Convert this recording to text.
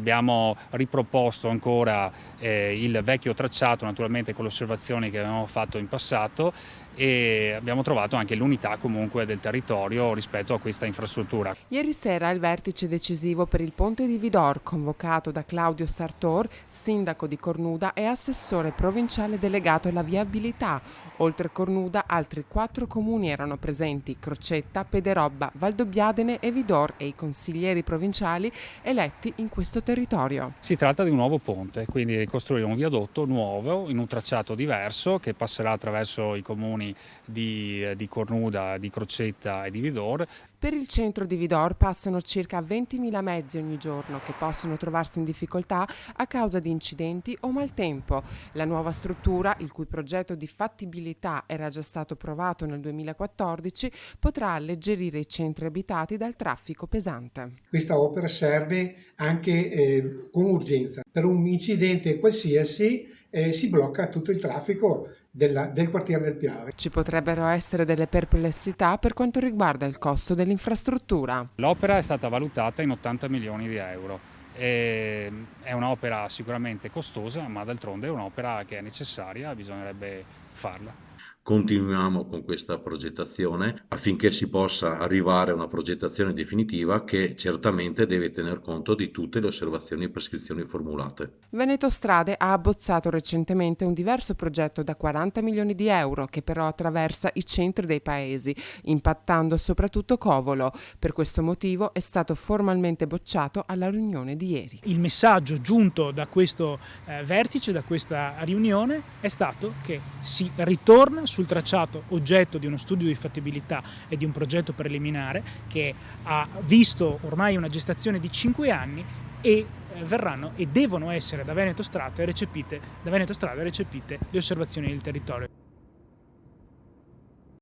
Abbiamo riproposto ancora il vecchio tracciato, naturalmente con le osservazioni che avevamo fatto in passato, e abbiamo trovato anche l'unità comunque del territorio rispetto a questa infrastruttura. Ieri sera il vertice decisivo per il ponte di Vidor, convocato da Claudio Sartor, sindaco di Cornuda e assessore provinciale delegato alla viabilità. Oltre Cornuda, altri 4 comuni erano presenti: Crocetta, Pederobba, Valdobbiadene e Vidor, e i consiglieri provinciali eletti in questo territorio. Si tratta di un nuovo ponte, quindi di costruire un viadotto nuovo in un tracciato diverso che passerà attraverso i comuni di Cornuda, di Crocetta e di Vidor. Per il centro di Vidor passano circa 20.000 mezzi ogni giorno che possono trovarsi in difficoltà a causa di incidenti o maltempo. La nuova struttura, il cui progetto di fattibilità era già stato approvato nel 2014, potrà alleggerire i centri abitati dal traffico pesante. Questa opera serve anche con urgenza. Per un incidente qualsiasi si blocca tutto il traffico del quartiere del Piave. Ci potrebbero essere delle perplessità per quanto riguarda il costo dell'infrastruttura. L'opera è stata valutata in 80 milioni di euro. È un'opera sicuramente costosa, ma d'altronde è un'opera che è necessaria, bisognerebbe farla. Continuiamo con questa progettazione affinché si possa arrivare a una progettazione definitiva che certamente deve tener conto di tutte le osservazioni e prescrizioni formulate. Veneto Strade ha abbozzato recentemente un diverso progetto da 40 milioni di euro che però attraversa i centri dei paesi, impattando soprattutto Covolo. Per questo motivo è stato formalmente bocciato alla riunione di ieri. Il messaggio giunto da questo vertice, da questa riunione, è stato che si ritorna sul tracciato oggetto di uno studio di fattibilità e di un progetto preliminare che ha visto ormai una gestazione di 5 anni e verranno e devono essere da Veneto Strade recepite le osservazioni del territorio.